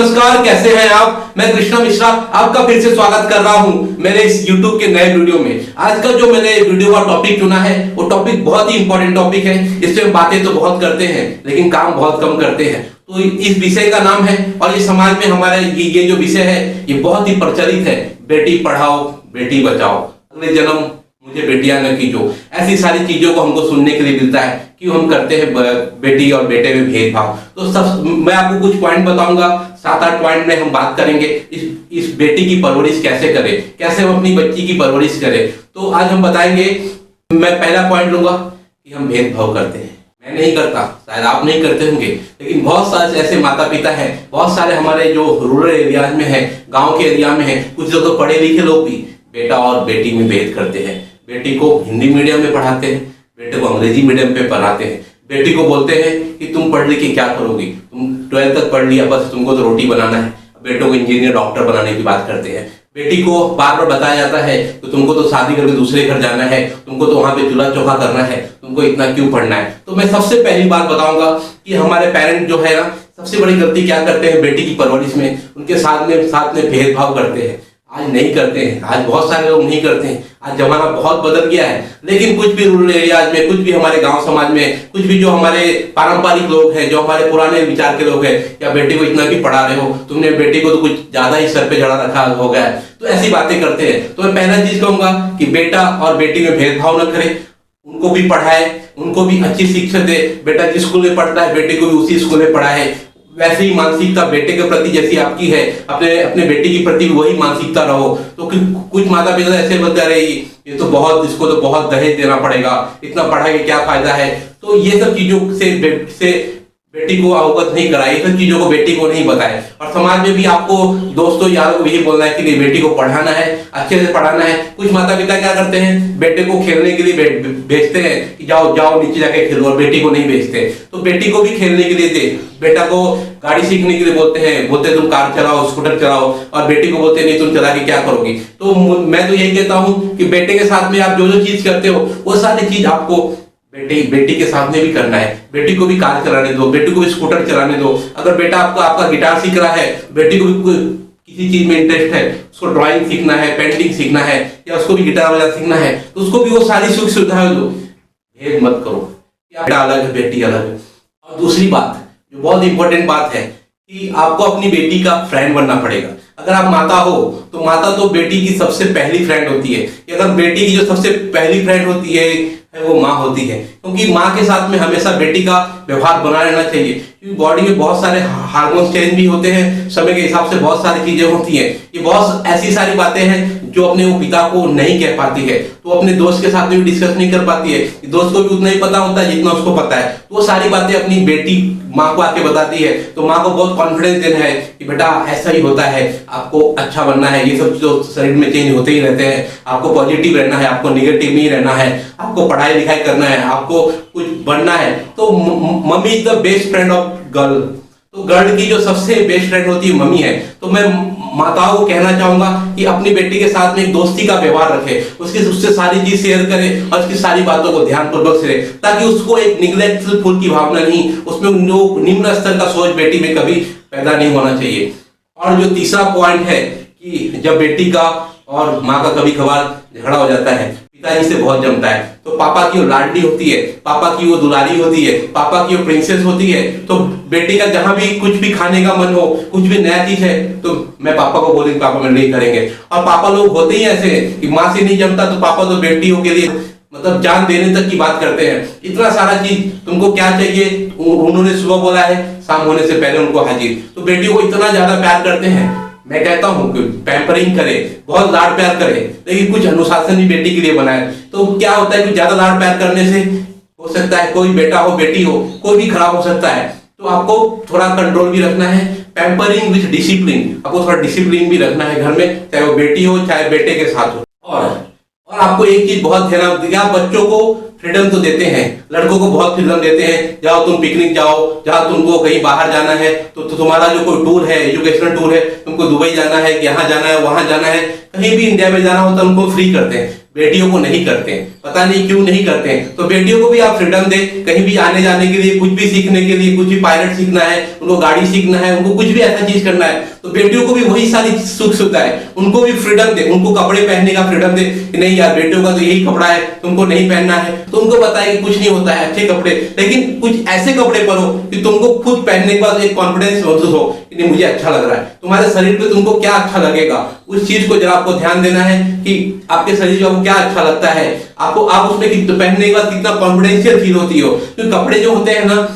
नमस्कार, कैसे हैं आप। मैं कृष्णा मिश्रा आपका फिर से स्वागत कर रहा हूं मेरे इस YouTube के नए वीडियो में। आज का जो मैंने वीडियो का टॉपिक चुना है वो टॉपिक बहुत ही इंपॉर्टेंट टॉपिक है। इससे हम बातें तो बहुत करते हैं लेकिन काम बहुत कम करते हैं। तो इस विषय का नाम है, और ये समाज में हमारे ये जो विषय है ये बहुत ही प्रचलित है, बेटी पढ़ाओ बेटी बचाओ, अगले जन्म मुझे बेटियां न कीजो। ऐसी सारी चीजों को हमको सुनने के लिए मिलता है। क्यों हम करते हैं बेटी और बेटे में भेदभाव। तो सब मैं आपको कुछ पॉइंट बताऊंगा, 7-8 पॉइंट में हम बात करेंगे इस बेटी की परवरिश कैसे करें, कैसे हम अपनी बच्ची की परवरिश करें। तो आज हम बताएंगे। मैं पहला पॉइंट लूंगा कि हम भेदभाव करते हैं। मैं नहीं करता, शायद आप नहीं करते होंगे, लेकिन बहुत सारे ऐसे माता पिता हैं, बहुत सारे हमारे जो रूरल एरियाज में है, गाँव के एरिया में है, कुछ लोग तो पढ़े लिखे लोग भी बेटा और बेटी में भेद करते हैं। बेटी को हिंदी मीडियम में पढ़ाते हैं, बेटे को अंग्रेजी मीडियम पे पढ़ाते हैं। बेटी को बोलते हैं कि तुम पढ़ लिख के क्या करोगी, तुम 12th तक पढ़ लिया, बस तुमको तो रोटी बनाना है। बेटों को इंजीनियर डॉक्टर बनाने की बात करते हैं। बेटी को बार बार बताया जाता है कि तुमको तो शादी करके दूसरे घर जाना है, तुमको तो वहां पे चूल्हा चौका करना है, तुमको इतना क्यों पढ़ना है। तो मैं सबसे पहली बात बताऊंगा कि हमारे पेरेंट जो है ना, सबसे बड़ी गलती क्या करते हैं बेटी की परवरिश में, उनके साथ में भेदभाव करते हैं। आज नहीं करते हैं, आज बहुत सारे लोग नहीं करते हैं। आज जमाना बहुत बदल गया है, लेकिन कुछ भी रूरल एरियाज में, कुछ भी हमारे गांव समाज में, कुछ भी जो हमारे पारंपरिक लोग हैं, जो हमारे पुराने विचार के लोग हैं, या बेटी को इतना क्यों पढ़ा रहे हो, तुमने बेटी को तो कुछ ज्यादा ही सर पे चढ़ा रखा हो गया है। तो ऐसी बातें करते हैं। तो मैं पहला चीज कहूंगा कि बेटा और बेटी में भेदभाव न करें, उनको भी पढ़ाए, उनको भी अच्छी शिक्षा दे। बेटा जिस स्कूल में पढ़ता है बेटी को भी उसी स्कूल में पढ़ाए। वैसे ही मानसिकता बेटे के प्रति जैसी आपकी है, अपने बेटी के प्रति वही मानसिकता रहो। तो कुछ माता पिता ऐसे बोलते हैं, अरे ये तो बहुत, इसको तो बहुत दहेज देना पड़ेगा, इतना पढ़ा के क्या फायदा है। तो ये सब चीजों से बेटी को अवगत नहीं कराए, ये सब चीजों को बेटी को नहीं बताए। और समाज में भी आपको दोस्तों यारों को यही बोलना है कि नहीं, बेटी को पढ़ाना है, अच्छे से पढ़ाना है। कुछ माता पिता क्या करते हैं, बेटे को खेलने के लिए भेजते हैं कि जाओ जाओ नीचे जाके खेलो, और बेटी को नहीं भेजते। तो बेटी को भी खेलने के लिए दे, बेटा को गाड़ी सीखने के लिए बोलते तुम कार चलाओ, स्कूटर चलाओ, और बेटी को बोलते नहीं तुम चला के क्या करोगी। तो मैं तो यही कहता हूँ कि बेटे के साथ में आप जो जो चीज करते हो वो सारी चीज आपको बेटी के साथ में भी करना है। बेटी को भी कार चलाने दो, बेटी को भी स्कूटर चलाने दो। अगर बेटा आपका गिटार सीख रहा है, बेटी को भी किसी चीज में इंटरेस्ट है, उसको ड्राइंग सीखना है, पेंटिंग सीखना है, या उसको भी गिटार बजाना सीखना है, तो उसको भी वो सारी सुख सुविधाएं दो। भेद मत करो, बेटा अलग है बेटी अलग है। और दूसरी बात जो बहुत इंपॉर्टेंट बात है कि आपको अपनी बेटी का फ्रेंड बनना पड़ेगा। अगर आप माता हो तो माता तो बेटी की सबसे पहली फ्रेंड होती है। कि अगर बेटी की जो सबसे पहली फ्रेंड होती है वो माँ होती है, क्योंकि माँ के साथ में हमेशा बेटी का व्यवहार बना रहना चाहिए। क्योंकि बॉडी में बहुत सारे हार्मोन चेंज भी होते हैं, समय के हिसाब से बहुत सारी चीजें होती हैं। ये बहुत ऐसी सारी बातें हैं जो अपने वो पिता को नहीं कह पाती है, तो अपने दोस्त के साथ में भी डिस्कस नहीं कर पाती है। दोस्त को भी उतना ही पता होता है जितना उसको पता है। तो वो सारी बातें अपनी बेटी माँ को आके बताती है, तो माँ को बहुत कॉन्फिडेंस देना है कि बेटा ऐसा ही होता है, आपको अच्छा बनना है, ये सब जो शरीर में चेंज होते ही रहते हैं, आपको पॉजिटिव रहना है, आपको निगेटिव नहीं रहना है, आपको पढ़ाई लिखाई करना है, आपको कुछ बनना है। तो mummy is the best friend of girl. तो गर्ल की जो सबसे बेस्ट फ्रेंड होती है मम्मी है। तो मैं माताओं को कहना चाहूंगा कि अपनी बेटी के साथ में एक दोस्ती का व्यवहार रखें, उससे सारी चीज शेयर करें और उसकी सारी बातों को ध्यानपूर्वक से, ताकि उसको एक निग्लेक्टफुल की भावना नहीं, उसमें निम्न स्तर का सोच बेटी में कभी पैदा नहीं होना चाहिए। और जो तीसरा पॉइंट है कि जब बेटी का और माँ का कभी कभार झगड़ा हो जाता है, पिताजी से बहुत जमता है, तो पापा की वो लाडली होती है, पापा की वो दुलारी होती है, पापा की वो प्रिंसेस होती है। तो बेटी का जहां भी कुछ भी खाने का मन हो, कुछ भी नया चीज है, तो मैं पापा को बोलेंगे, पापा मेरे लिए करेंगे। और पापा लोग होते ही ऐसे कि माँ से नहीं जमता तो पापा तो बेटियों के लिए मतलब जान देने तक की बात करते हैं। इतना सारा चीज तुमको क्या चाहिए, उन्होंने सुबह बोला है, शाम होने से पहले उनको हाजिर। तो बेटियों को इतना ज्यादा प्यार करते हैं। मैं कहता हूँ कि पैम्परिंग करे, बहुत लाड प्यार करे, लेकिन कुछ अनुशासन भी बेटी के लिए बनाए। तो क्या होता है कि ज्यादा लाड प्यार करने से हो सकता है कोई बेटा हो बेटी हो कोई भी खराब हो सकता है। तो आपको थोड़ा कंट्रोल भी रखना है, पैम्परिंग विद डिसिप्लिन, आपको थोड़ा डिसिप्लिन भी रखना है घर में, चाहे वो बेटी हो चाहे बेटे के साथ हो। और आपको एक चीज बहुत ध्यान रखना, आप बच्चों को फ्रीडम तो देते हैं, लड़कों को बहुत फ्रीडम देते हैं, जाओ तुम पिकनिक जाओ, जहाँ तुमको कहीं बाहर जाना है तो तुम्हारा जो कोई टूर है, एजुकेशनल टूर है, तुमको दुबई जाना है, यहाँ जाना है, वहां जाना है, कहीं भी इंडिया में जाना हो तो उनको फ्री करते हैं। बेटियों को नहीं करते हैं, पता नहीं क्यों नहीं करते हैं। तो बेटियों को भी आप फ्रीडम दें, कहीं भी आने जाने के लिए, कुछ भी सीखने के लिए, कुछ भी पायलट सीखना है, उनको गाड़ी सीखना है, उनको कुछ भी ऐसा चीज करना है, तो बेटियों को भी वही सारी सुख सुविधा है, उनको भी फ्रीडम दे, उनको कपड़े पहनने का फ्रीडम दे कि नहीं यार बेटियों का तो यही कपड़ा है, तुमको नहीं पहनना है। तो उनको बताए कि कुछ नहीं होता है, अच्छे कपड़े, लेकिन कुछ ऐसे कपड़े पहनो कि तुमको खुद पहनने के बाद एक कॉन्फिडेंस महसूस हो कि नहीं मुझे अच्छा लग रहा है। तुम्हारे शरीर पे तुमको क्या अच्छा लगेगा, उस चीज को जरा आपको ध्यान देना है कि आपके शरीर को आपको क्या अच्छा लगता है, आपको आप उसमें पहनने के बाद कितना कॉन्फिडेंशियल फील होती हो। क्योंकि कपड़े जो होते हैं ना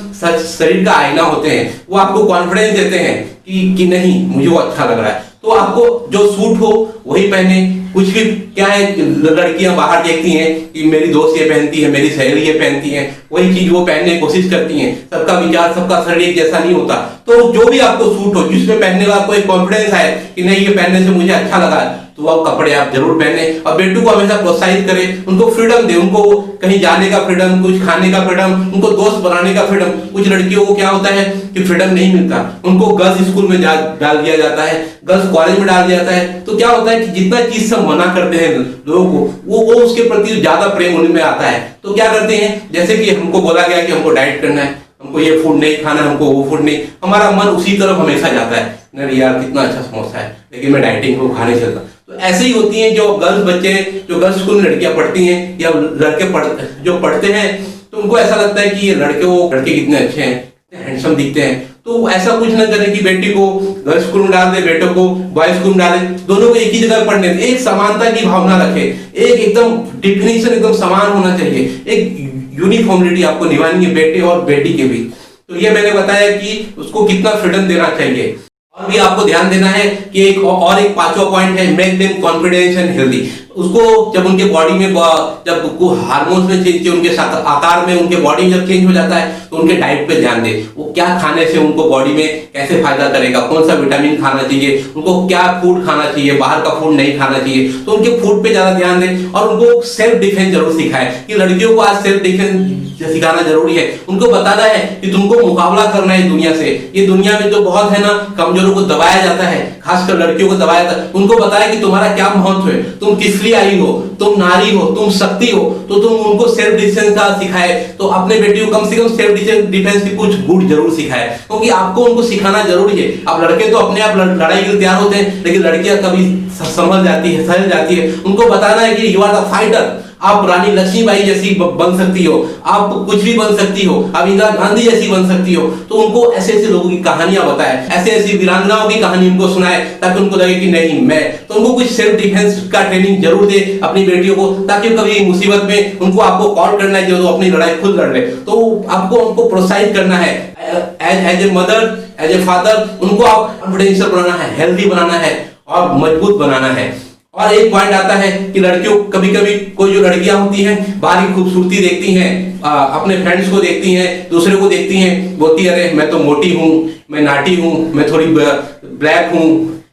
शरीर का आईना होते हैं, वो आपको कॉन्फिडेंस देते हैं कि नहीं मुझे वो अच्छा लग रहा है। तो आपको जो सूट हो वही पहने। कुछ भी क्या है, लड़कियां बाहर देखती हैं कि मेरी दोस्त ये पहनती है, मेरी सहेली ये पहनती है, वही चीज वो पहनने की कोशिश करती हैं। सबका विचार, सबका शरीर एक जैसा नहीं होता। तो जो भी आपको सूट हो, जिसमें पहनने का आपको एक कॉन्फिडेंस आए कि नहीं ये पहनने से मुझे अच्छा लगा, तो वो कपड़े आप जरूर पहने। और बेटू को हमेशा प्रोत्साहित करें, उनको फ्रीडम दे, उनको कहीं जाने का फ्रीडम, कुछ खाने का फ्रीडम, उनको दोस्त बनाने का फ्रीडम। कुछ लड़कियों को क्या होता है कि फ्रीडम नहीं मिलता, उनको गर्ल्स स्कूल में डाल दिया जाता है, गर्ल्स कॉलेज में डाल दिया जाता है। तो क्या होता है कि जितना चीज से मना करते हैं लोगों को, वो उसके प्रति ज्यादा प्रेम उनमें आता है। तो क्या करते हैं, जैसे कि हमको बोला गया कि हमको डाइट करना है, हमको ये फूड नहीं खाना है, हमको वो फूड नहीं, हमारा मन उसी तरफ हमेशा जाता है, नहीं यार कितना अच्छा समोसा है, लेकिन मैं डाइटिंग को खाने चलता। तो ऐसे ही होती हैं जो गर्ल्स बच्चे, जो गर्ल्स स्कूल में लड़कियां पढ़ती हैं या लड़के जो पढ़ते हैं, तो उनको ऐसा लगता है कि ये लड़के कितने अच्छे हैं, हैंडसम दिखते हैं। तो ऐसा कुछ ना करें कि बेटी को गर्ल्स स्कूल में डाल दे, बेटों को बॉयज स्कूल में डाले, दोनों को एक ही जगह पढ़ने दे। एक समानता की भावना रखे, एक एकदम डिफिनेशन एकदम समान होना चाहिए, एक यूनिफॉर्मिटी आपको निभानी है बेटे और बेटी के बीच। तो ये मैंने बताया कि उसको कितना फ्रीडम देना चाहिए। और भी आपको ध्यान देना है कि एक पांचवा पॉइंट है, make them confidence and healthy. उसको जब उनके बॉडी में जब हार्मोन्स में चेंज, उनके साथ आकार में उनके बॉडी जब चेंज हो जाता है, तो उनके डाइट पे ध्यान दे। वो क्या खाने से उनको बॉडी में कैसे फायदा करेगा, कौन सा विटामिन खाना चाहिए, उनको क्या फूड खाना चाहिए, बाहर का फूड नहीं खाना चाहिए। तो उनके फूड पे ज्यादा ध्यान दे और उनको सेल्फ डिफेंस जरूर सिखाए कि लड़कियों को आज सेल्फ डिफेंस सिखाना जरूरी है। उनको बताना है कि तुमको मुकाबला करना है दुनिया से। ये दुनिया में जो बहुत है ना, कमजोरों को दबाया जाता है, खासकर लड़कियों को दबाया जाता है। उनको बताया कि तुम्हारा क्या महत्व है, तुम किस लिए आई हो, तुम नारी हो, तुम शक्ति हो। तो तुम उनको सेल्फ डिफेंस का सिखाए। तो अपने बेटी को कम से कम सेल्फ डिफेंस की कुछ गुण जरूर सिखाए, क्योंकि आपको उनको सिखाना जरूरी है। अब लड़के तो अपने आप लड़ाई के लिए तैयार होते हैं, लेकिन लड़कियां कभी संभल जाती है, सहल जाती है। उनको बताना है कि यू आर द फाइटर, आप रानी लक्ष्मीबाई जैसी बन सकती हो, आप कुछ भी बन सकती हो, आप इंदिरा गांधी जैसी बन सकती हो। तो उनको ऐसे ऐसे लोगों की कहानियां बताए, ऐसे ऐसी वीरांगनाओं की कहानी उनको सुनाए, ताकि उनको लगे कि नहीं मैं। तो उनको कुछ सेल्फ डिफेंस का ट्रेनिंग जरूर दे अपनी बेटियों को, ताकि कभी मुसीबत में उनको आपको कॉल करना है जो अपनी लड़ाई खुद लड़ ले। तो आपको उनको प्रोत्साहित करना है as a mother, as a father. उनको आप कॉन्फिडेंशियल बनाना है, हेल्दी बनाना है और मजबूत बनाना है। और एक पॉइंट आता है कि लड़कियों कभी कभी कोई जो लड़कियां होती हैं बाहरी खूबसूरती देखती हैं, अपने फ्रेंड्स को देखती हैं, दूसरे को देखती हैं, बोलती है अरे मैं तो मोटी हूँ, मैं नाटी हूँ, मैं थोड़ी ब्लैक हूँ,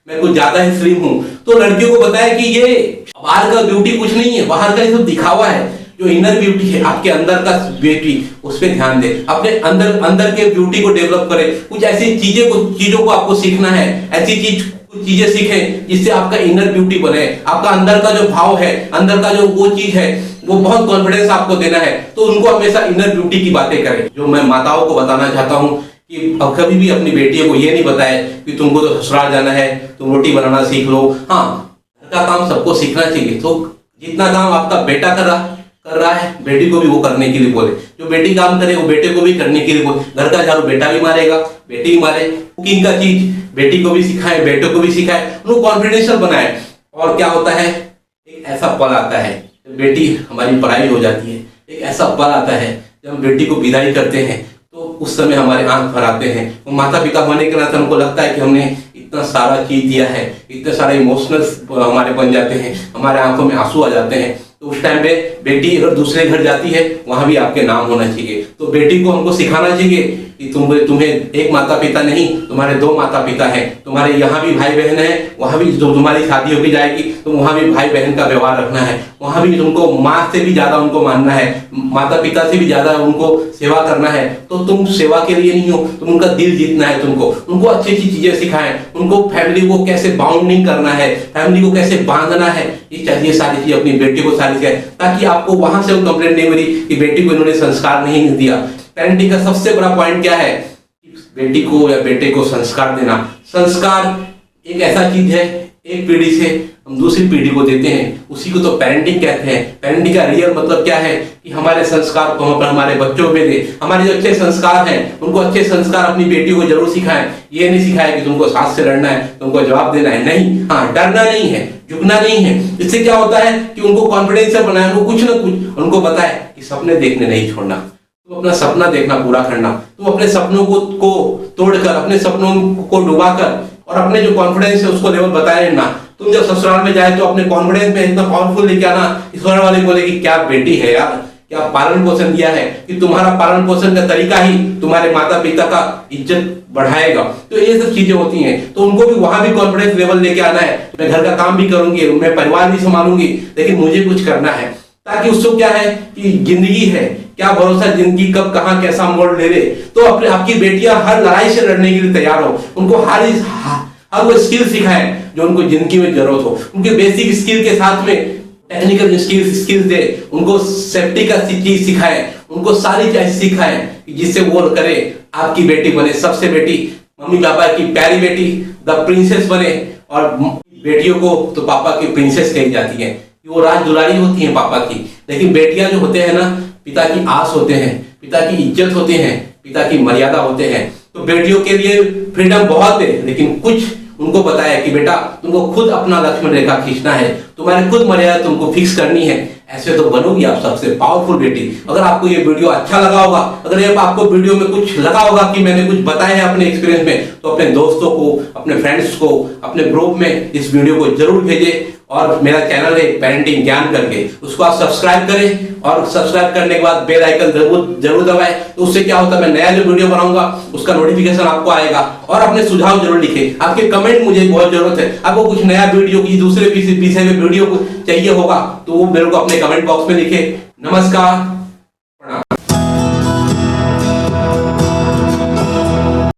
मैं कुछ ज्यादा ही स्लिम हूँ। तो लड़कियों को बताया कि ये बाहर का ब्यूटी कुछ नहीं है, बाहर का ये सब दिखावा है। जो इनर ब्यूटी है, आपके अंदर का ब्यूटी, उस पर ध्यान दे, अपने अंदर के ब्यूटी को डेवलप करें। कुछ ऐसी चीजों को आपको सीखना है, ऐसी कुछ चीजें सीखें जिससे आपका इनर ब्यूटी बने। आपका अंदर का जो भाव है, अंदर का जो वो चीज है, वो बहुत कॉन्फिडेंस आपको देना है। तो उनको हमेशा इनर ब्यूटी की बातें करें। जो मैं माताओं को बताना चाहता हूँ कि अब कभी भी अपनी बेटियों को ये नहीं बताए कि तुमको तो ससुराल जाना है, तुम रोटी बनाना सीख लो। हाँ, घर का काम सबको सीखना चाहिए। तो जितना काम आपका बेटा कर रहा है, बेटी को भी वो करने के लिए बोले। जो बेटी काम करे वो बेटे को भी करने के लिए बोले। घर का झाड़ू बेटा भी मारेगा, बेटी भी मारे। कुकिंग का चीज बेटी को भी सिखाए, बेटों को भी सिखाए, उनको कॉन्फिडेंशियल बनाए। और क्या होता है, एक ऐसा पल आता है जब बेटी हमारी पढ़ाई हो जाती है, एक ऐसा पल आता है जब हम बेटी को विदाई करते हैं, तो उस समय हमारे आंख भर आते हैं। वो माता पिता होने के नाते हमको लगता है कि हमने इतना सारा चीज दिया है, इतने सारे इमोशनल्स हमारे बन जाते हैं, हमारे आंखों में आंसू आ जाते हैं। तो उस टाइम पे बेटी अगर दूसरे घर जाती है, वहां भी आपके नाम होना चाहिए। तो बेटी को हमको सिखाना चाहिए कि तुम्हें एक माता पिता नहीं, तुम्हारे 2 माता पिता हैं, तुम्हारे यहाँ भी भाई बहन है, वहाँ भी जो तुम्हारी शादी होगी जाएगी तो वहाँ भी भाई बहन का व्यवहार रखना है, वहाँ भी तुमको माँ से भी ज्यादा उनको मानना है, माता पिता से भी ज्यादा उनको सेवा करना है। तो तुम सेवा के लिए नहीं हो, तुम उनका दिल जीतना है, तुमको उनको अच्छी अच्छी चीजें सिखाएं, उनको फैमिली को कैसे बाउंडिंग करना है, फैमिली को कैसे बांधना है, ये चाहिए सारी चीज अपनी बेटी को सारी चीजें, ताकि आपको वहां से कंप्लेंट नहीं मिली कि बेटी को इन्होंने संस्कार नहीं दिया। पेरेंटिंग का सबसे बड़ा पॉइंट क्या है? बेटी को या बेटे को संस्कार देना। संस्कार एक ऐसा चीज है, एक पीढ़ी से हम दूसरी पीढ़ी को देते हैं, उसी को तो पेरेंटिंग कहते हैं। पेरेंटिंग का रियल मतलब क्या है कि हमारे संस्कार को हम हमारे बच्चों पे दे, हमारे जो अच्छे संस्कार हैं उनको अच्छे संस्कार अपनी बेटी को जरूर सिखाएं। ये नहीं सिखाए कि तुमको सास से लड़ना है, तुमको जवाब देना है, नहीं, हाँ, डरना नहीं है, झुकना नहीं है। इससे क्या होता है कि उनको कॉन्फिडेंस से बनाए, उनको कुछ ना कुछ उनको बताए कि सपने देखने नहीं छोड़ना, तुम अपना सपना देखना पूरा करना, तुम अपने सपनों को तोड़कर, अपने सपनों को डुबाकर और अपने जो कॉन्फिडेंस है उसको लेवल बताए ना। तुम जब ससुराल में जाए तो अपने कॉन्फिडेंस में इतना पावरफुल लेके आना, ससुराल वाले बोले कि क्या बेटी है यार, क्या पालन पोषण दिया है, कि तुम्हारा पालन पोषण का तरीका ही तुम्हारे माता पिता का इज्जत बढ़ाएगा। तो ये सब चीजें होती हैं, तो उनको भी वहां भी कॉन्फिडेंस लेवल लेके आना है। मैं घर का काम भी करूंगी, मैं परिवार भी संभालूंगी, लेकिन मुझे कुछ करना है, ताकि उसको क्या है कि जिंदगी है, क्या भरोसा जिंदगी कब कहां कैसा मोड़ ले ले। तो अपने आपकी बेटियां हर लड़ाई से लड़ने के लिए तैयार हो, उनको हर वो स्किल सिखाएं जो उनको जिंदगी में जरूरत हो, उनके बेसिक स्किल के साथ में टेक्निकल स्किल्स दे, उनको सेफ्टी का चीज सिखाएं, उनको सारी चीज सिखाएं जिससे वो करे, आपकी बेटी बने सबसे बेटी, मम्मी पापा की प्यारी बेटी, द प्रिंसेस बने। और बेटियों को तो पापा की प्रिंसेस कही जाती है, वो राज दुलारी होती है पापा की, लेकिन बेटियां जो होते हैं ना, पिता की आस होते हैं, पिता की इज्जत होते हैं, पिता की मर्यादा होते हैं। तो बेटियों के लिए फ्रीडम बहुत है, लेकिन कुछ उनको बताया कि बेटा तुमको खुद अपना लक्ष्मण रेखा खींचना है, तुम्हारे खुद मर्यादा तुमको फिक्स करनी है, ऐसे तो बनोगी आप सबसे पावरफुल बेटी। अगर आपको ये वीडियो अच्छा लगा होगा, अगर ये आपको वीडियो में कुछ लगा होगा कि मैंने कुछ बताया है अपने एक्सपीरियंस में, तो अपने दोस्तों को, अपने फ्रेंड्स को, अपने ग्रुप में इस वीडियो को जरूर भेजें। और मेरा चैनल है पेरेंटिंग ज्ञान करके, उसको आप सब्सक्राइब करें, और सब्सक्राइब करने के बाद बेल आइकन जरूर दबाएं। तो उससे क्या होता है, मैं नया जो वीडियो बनाऊंगा उसका नोटिफिकेशन आपको आएगा। और अपने सुझाव जरूर लिखें, आपके कमेंट मुझे बहुत जरूरत है। आपको कुछ नया वीडियो की दूसरे विषय में वीडियो चाहिए होगा तो वो मेरे को अपने कमेंट बॉक्स में लिखे। नमस्कार।